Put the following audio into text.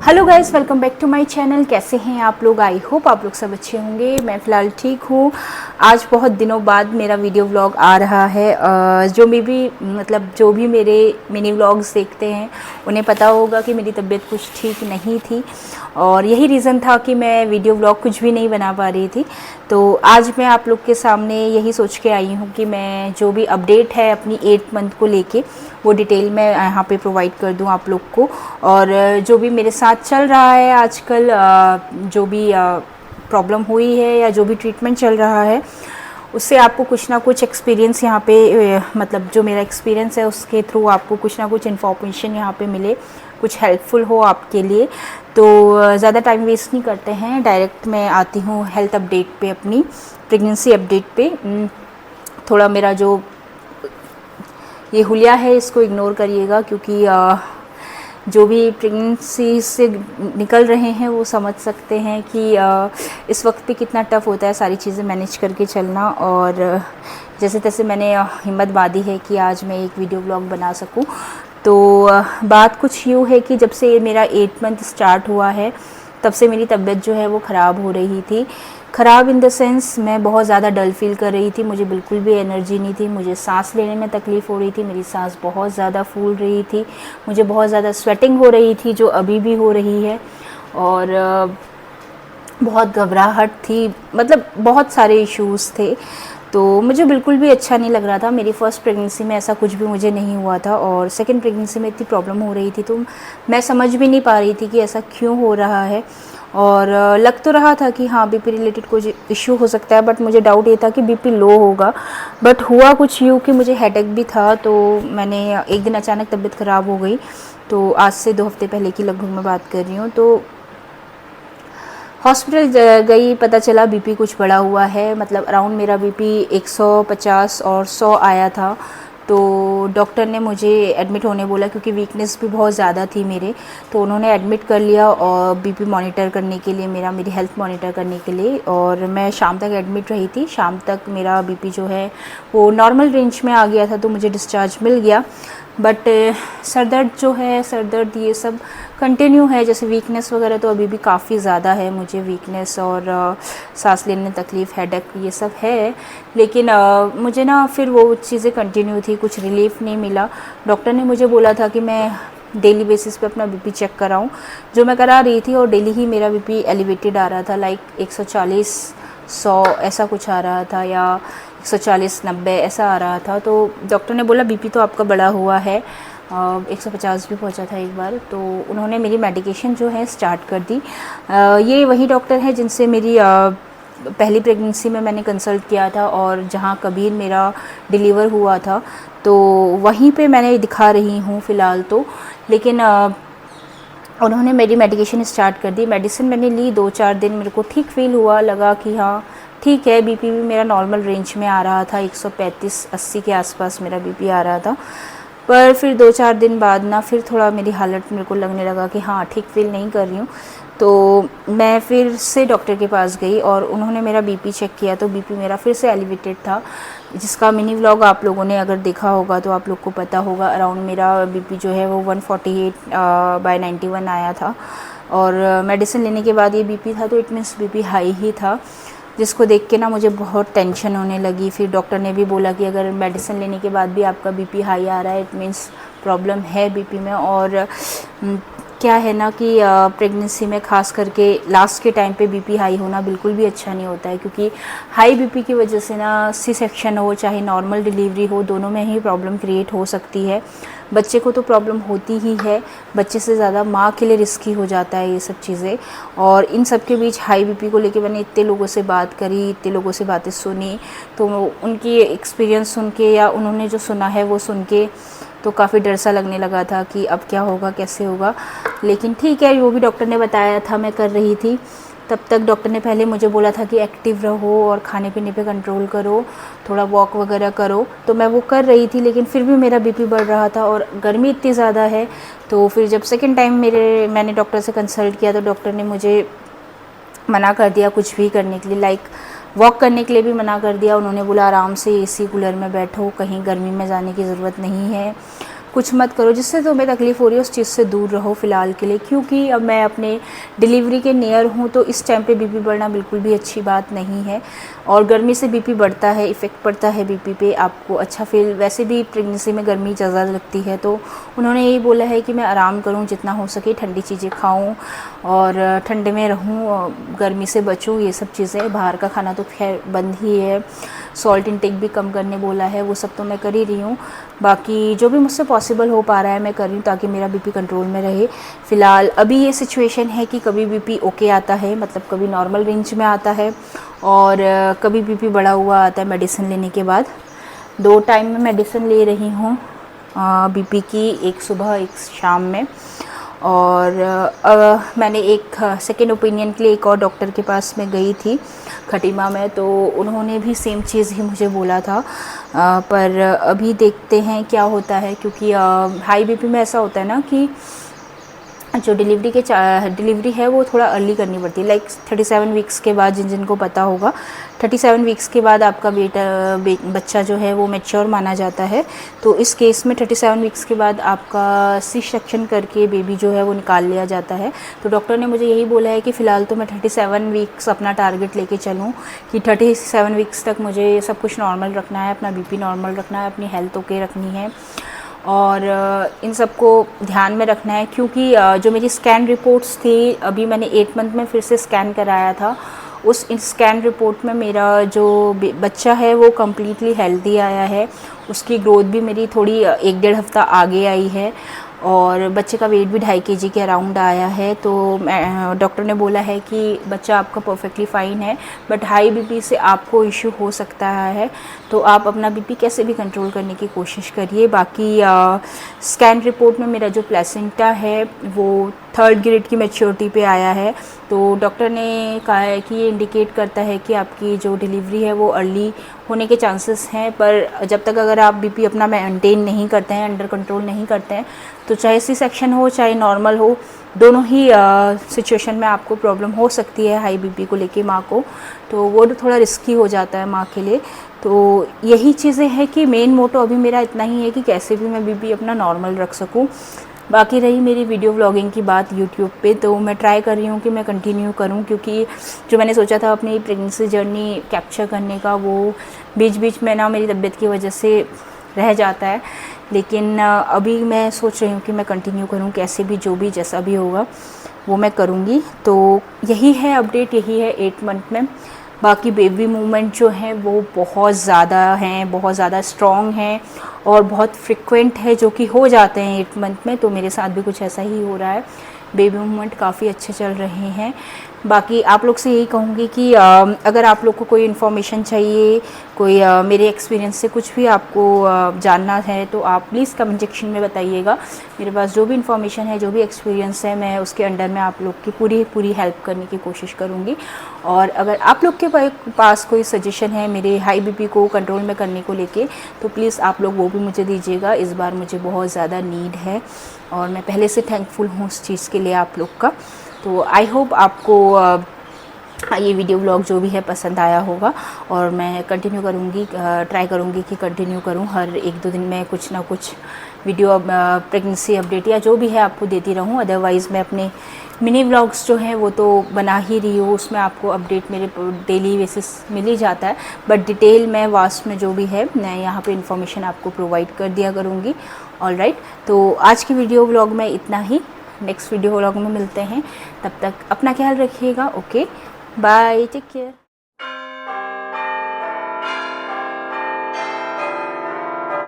Hello guys, welcome back to my channel. कैसे हैं आप लोग? आई होप आप लोग सब अच्छे होंगे। मैं फ़िलहाल ठीक हूँ। आज बहुत दिनों बाद मेरा वीडियो व्लॉग आ रहा है। जो भी मेरे मिनी व्लॉग्स देखते हैं उन्हें पता होगा कि मेरी तबीयत कुछ ठीक नहीं थी और यही रीज़न था कि मैं वीडियो व्लॉग कुछ भी नहीं बना पा रही थी। तो आज मैं आप लोग के सामने यही सोच के आई हूँ कि मैं जो भी अपडेट है अपनी 8th मंथ को लेके वो डिटेल मैं यहाँ पे प्रोवाइड कर दूँ आप लोग को। और जो भी मेरे साथ चल रहा है आजकल, जो भी प्रॉब्लम हुई है या जो भी ट्रीटमेंट चल रहा है उससे आपको कुछ ना कुछ एक्सपीरियंस यहाँ पे मतलब जो मेरा एक्सपीरियंस है उसके थ्रू आपको कुछ ना कुछ इन्फॉर्मेशन यहाँ पे मिले, कुछ हेल्पफुल हो आपके लिए। तो ज़्यादा टाइम वेस्ट नहीं करते हैं, डायरेक्ट मैं आती हूँ हेल्थ अपडेट पे, अपनी प्रेगनेंसी अपडेट पे। थोड़ा मेरा जो ये हुलिया है इसको इग्नोर करिएगा क्योंकि जो भी प्रेगनेंसी से निकल रहे हैं वो समझ सकते हैं कि इस वक्त पे कितना टफ़ होता है सारी चीज़ें मैनेज करके चलना। और जैसे तैसे मैंने हिम्मत बांधी है कि आज मैं एक वीडियो ब्लॉग बना सकूं। तो बात कुछ यूँ है कि जब से मेरा 8th मंथ स्टार्ट हुआ है तब से मेरी तबीयत जो है वो ख़राब हो रही थी। ख़राब इन द सेंस मैं बहुत ज़्यादा डल फील कर रही थी, मुझे बिल्कुल भी एनर्जी नहीं थी, मुझे सांस लेने में तकलीफ़ हो रही थी, मेरी सांस बहुत ज़्यादा फूल रही थी, मुझे बहुत ज़्यादा स्वेटिंग हो रही थी जो अभी भी हो रही है। और बहुत घबराहट थी, मतलब बहुत सारे इश्यूज़ थे। तो मुझे बिल्कुल भी अच्छा नहीं लग रहा था। मेरी फ़र्स्ट प्रेगनेंसी में ऐसा कुछ भी मुझे नहीं हुआ था और सेकंड प्रेगनेंसी में इतनी प्रॉब्लम हो रही थी तो मैं समझ भी नहीं पा रही थी कि ऐसा क्यों हो रहा है। और लग तो रहा था कि हाँ बीपी रिलेटेड कुछ इश्यू हो सकता है, बट मुझे डाउट ये था कि बीपी लो होगा। बट हुआ कुछ यूँ कि मुझे हेडेक भी था। तो मैंने एक दिन अचानक तबीयत ख़राब हो गई। तो आज से 2 हफ्ते पहले की लगभग मैं बात कर रही हूँ। तो हॉस्पिटल गई, पता चला बीपी कुछ बढ़ा हुआ है, मतलब अराउंड मेरा बीपी 150 और 100 आया था। तो डॉक्टर ने मुझे एडमिट होने बोला क्योंकि वीकनेस भी बहुत ज़्यादा थी मेरे। तो उन्होंने एडमिट कर लिया और बीपी मॉनिटर करने के लिए, मेरी हेल्थ मॉनिटर करने के लिए। और मैं शाम तक एडमिट रही थी। शाम तक मेरा बीपी जो है वो नॉर्मल रेंज में आ गया था तो मुझे डिस्चार्ज मिल गया। बट सर दर्द जो है, सर दर्द ये सब कंटिन्यू है। जैसे वीकनेस वगैरह तो अभी भी काफ़ी ज़्यादा है मुझे, वीकनेस और सांस लेने में तकलीफ़, हेडेक ये सब है। लेकिन मुझे ना फिर वो चीज़ें कंटिन्यू थी, कुछ रिलीफ नहीं मिला। डॉक्टर ने मुझे बोला था कि मैं डेली बेसिस पे अपना बीपी चेक कराऊं, जो मैं करा रही थी। और डेली ही मेरा बीपी एलिवेटेड आ रहा था, लाइक 140 100 ऐसा कुछ आ रहा था, या 140 90 ऐसा आ रहा था। तो डॉक्टर ने बोला बीपी तो आपका बढ़ा हुआ है, 150 भी पहुंचा था एक बार। तो उन्होंने मेरी मेडिकेशन जो है स्टार्ट कर दी। ये वही डॉक्टर है जिनसे मेरी पहली प्रेगनेंसी में मैंने कंसल्ट किया था और जहाँ कबीर मेरा डिलीवर हुआ था, तो वहीं पे मैंने दिखा रही हूँ फ़िलहाल तो। लेकिन उन्होंने मेरी मेडिकेशन स्टार्ट कर दी। मेडिसिन मैंने ली, 2-4 दिन मेरे को ठीक फील हुआ, लगा कि हाँ ठीक है। बीपी भी मेरा नॉर्मल रेंज में आ रहा था, 135-80 के आसपास मेरा बीपी आ रहा था। पर फिर 2-4 दिन बाद ना फिर थोड़ा मेरी हालत मेरे को लगने लगा कि हाँ ठीक फील नहीं कर रही हूँ। तो मैं फिर से डॉक्टर के पास गई और उन्होंने मेरा बीपी चेक किया तो बीपी मेरा फिर से एलिवेटेड था, जिसका मिनी व्लॉग आप लोगों ने अगर देखा होगा तो आप लोग को पता होगा। अराउंड मेरा बीपी जो है वो 148/91 आया था। और मेडिसिन लेने के बाद ये बीपी था तो इट मीन्स बीपी हाई ही था, जिसको देख के ना मुझे बहुत टेंशन होने लगी। फिर डॉक्टर ने भी बोला कि अगर मेडिसिन लेने के बाद भी आपका बीपी हाई आ रहा है इट मीन्स प्रॉब्लम है बीपी में। और क्या है ना कि प्रेगनेंसी में ख़ास करके लास्ट के टाइम पे बीपी हाई होना बिल्कुल भी अच्छा नहीं होता है, क्योंकि हाई बीपी की वजह से ना सी सेक्शन हो चाहे नॉर्मल डिलीवरी हो, दोनों में ही प्रॉब्लम क्रिएट हो सकती है। बच्चे को तो प्रॉब्लम होती ही है, बच्चे से ज़्यादा माँ के लिए रिस्की हो जाता है ये सब चीज़ें। और इन सब के बीच हाई बीपी को लेके मैंने इतने लोगों से बात करी, इतने लोगों से बातें सुनी, तो उनकी एक्सपीरियंस सुन के या उन्होंने जो सुना है वो सुन के तो काफ़ी डर सा लगने लगा था कि अब क्या होगा, कैसे होगा। लेकिन ठीक है, वो भी डॉक्टर ने बताया था, मैं कर रही थी। तब तक डॉक्टर ने पहले मुझे बोला था कि एक्टिव रहो और खाने पीने पे कंट्रोल करो, थोड़ा वॉक वगैरह करो। तो मैं वो कर रही थी, लेकिन फिर भी मेरा बीपी बढ़ रहा था और गर्मी इतनी ज़्यादा है। तो फिर जब सेकेंड टाइम मैंने डॉक्टर से कंसल्ट किया तो डॉक्टर ने मुझे मना कर दिया कुछ भी करने के लिए, लाइक वॉक करने के लिए भी मना कर दिया। उन्होंने बोला आराम से एसी कूलर में बैठो, कहीं गर्मी में जाने की ज़रूरत नहीं है। कुछ मत करो, जिससे तुम्हें तकलीफ़ हो रही है उस चीज़ से दूर रहो फ़िलहाल के लिए, क्योंकि अब मैं अपने डिलीवरी के नियर हूँ, तो इस टाइम पे बीपी बढ़ना बिल्कुल भी अच्छी बात नहीं है। और गर्मी से बीपी बढ़ता है, इफ़ेक्ट पड़ता है बीपी पे आपको। अच्छा फील, वैसे भी प्रेगनेंसी में गर्मी ज़्यादा लगती है, तो उन्होंने यही बोला है कि मैं आराम करूँ, जितना हो सके ठंडी चीज़ें खाऊँ और ठंडे में रहूँ, गर्मी से बचूँ, ये सब चीज़ें। बाहर का खाना तो खैर बंद ही है, सॉल्ट इंटेक भी कम करने बोला है, वो सब तो मैं कर ही रही हूँ। बाकी जो भी मुझसे पॉसिबल हो पा रहा है मैं कर रही हूँ, ताकि मेरा बीपी कंट्रोल में रहे। फ़िलहाल अभी ये सिचुएशन है कि कभी बीपी ओके आता है, मतलब कभी नॉर्मल रेंज में आता है, और कभी बीपी बढ़ा हुआ आता है मेडिसिन लेने के बाद। 2 टाइम में मेडिसिन ले रही हूँ बीपी की, एक सुबह एक शाम में। और मैंने एक सेकेंड ओपिनियन के लिए एक और डॉक्टर के पास मैं गई थी खटीमा में, तो उन्होंने भी सेम चीज़ ही मुझे बोला था। पर अभी देखते हैं क्या होता है, क्योंकि हाई बीपी में ऐसा होता है ना कि जो डिलीवरी है वो थोड़ा अर्ली करनी पड़ती है, लाइक 37 वीक्स के बाद, जिनको पता होगा 37 वीक्स के बाद आपका बच्चा जो है वो मैच्योर माना जाता है। तो इस केस में 37 वीक्स के बाद आपका सी सेक्शन करके बेबी जो है वो निकाल लिया जाता है। तो डॉक्टर ने मुझे यही बोला है कि फ़िलहाल तो मैं 37 वीक्स अपना टारगेट लेके चलूँ, कि 37 वीक्स तक मुझे सब कुछ नॉर्मल रखना है, अपना बीपी नॉर्मल रखना है, अपनी हेल्थ ओके रखनी है, और इन सब को ध्यान में रखना है। क्योंकि जो मेरी स्कैन रिपोर्ट्स थी, अभी मैंने 8 मंथ में फिर से स्कैन कराया था, उस स्कैन रिपोर्ट में मेरा जो बच्चा है वो कम्प्लीटली हेल्दी आया है। उसकी ग्रोथ भी मेरी थोड़ी 1-1.5 हफ्ता आगे आई है, और बच्चे का वेट भी 2.5 kg के अराउंड आया है। तो डॉक्टर ने बोला है कि बच्चा आपका परफेक्टली फ़ाइन है, बट हाई बीपी से आपको इशू हो सकता है, तो आप अपना बीपी कैसे भी कंट्रोल करने की कोशिश करिए। बाकी स्कैन रिपोर्ट में मेरा जो प्लेसेंटा है वो 3rd ग्रेड की मैच्योरिटी पे आया है। तो डॉक्टर ने कहा है कि ये इंडिकेट करता है कि आपकी जो डिलीवरी है वो अर्ली होने के चांसेस हैं, पर जब तक अगर आप बीपी अपना मेंटेन नहीं करते हैं, अंडर कंट्रोल नहीं करते हैं, तो चाहे सी सेक्शन हो चाहे नॉर्मल हो, दोनों ही सिचुएशन में आपको प्रॉब्लम हो सकती है हाई बीपी को लेके माँ को। तो वो थोड़ा रिस्की हो जाता है माँ के लिए। तो यही चीज़ें हैं कि मेन मोटो अभी मेरा इतना ही है कि कैसे भी मैं बीपी अपना नॉर्मल रख सकूं। बाकी रही मेरी वीडियो व्लॉगिंग की बात यूट्यूब पे, तो मैं ट्राई कर रही हूँ कि मैं कंटिन्यू करूँ, क्योंकि जो मैंने सोचा था अपनी प्रेगनेंसी जर्नी कैप्चर करने का, वो बीच बीच में ना मेरी तबीयत की वजह से रह जाता है। लेकिन अभी मैं सोच रही हूँ कि मैं कंटिन्यू करूँ, कैसे भी, जो भी जैसा भी होगा वो मैं करूँगी। तो यही है अपडेट, यही है 8 मंथ में। बाकी बेबी मूवमेंट जो है वो बहुत ज़्यादा हैं, बहुत ज़्यादा स्ट्रॉन्ग हैं और बहुत फ्रिक्वेंट है, जो कि हो जाते हैं 8 मंथ में। तो मेरे साथ भी कुछ ऐसा ही हो रहा है, बेबी मूवमेंट काफ़ी अच्छे चल रहे हैं। बाकी आप लोग से यही कहूँगी कि अगर आप लोग को कोई इन्फॉर्मेशन चाहिए, कोई मेरे एक्सपीरियंस से कुछ भी आपको जानना है, तो आप प्लीज़ कमेंट सेक्शन में बताइएगा। मेरे पास जो भी इन्फॉर्मेशन है, जो भी एक्सपीरियंस है, मैं उसके अंडर में आप लोग की पूरी हेल्प करने की कोशिश करूँगी। और अगर आप लोग के पास कोई सजेशन है मेरे हाई बीपी को कंट्रोल में करने को लेके, तो प्लीज़ आप लोग वो भी मुझे दीजिएगा। इस बार मुझे बहुत ज़्यादा नीड है, और मैं पहले से थैंकफुल हूँ उस चीज़ के लिए आप लोग का। तो आई होप आपको ये वीडियो व्लॉग जो भी है पसंद आया होगा, और मैं कंटिन्यू करूँगी, ट्राई करूँगी कि कंटिन्यू करूँ, हर 1-2 दिन में कुछ ना कुछ वीडियो प्रेगनेंसी अपडेट या जो भी है आपको देती रहूँ। अदरवाइज़ मैं अपने मिनी व्लॉग्स जो हैं वो तो बना ही रही हूँ, उसमें आपको अपडेट मेरे डेली बेसिस मिल ही जाता है, बट डिटेल में वास्ट में जो भी है मैं यहाँ पे इन्फॉर्मेशन आपको प्रोवाइड कर दिया करूँगी। ऑल राइट, तो आज की वीडियो व्लॉग में इतना ही। नेक्स्ट वीडियो व्लॉग में मिलते हैं, तब तक अपना ख्याल रखिएगा। Okay, bye, take care.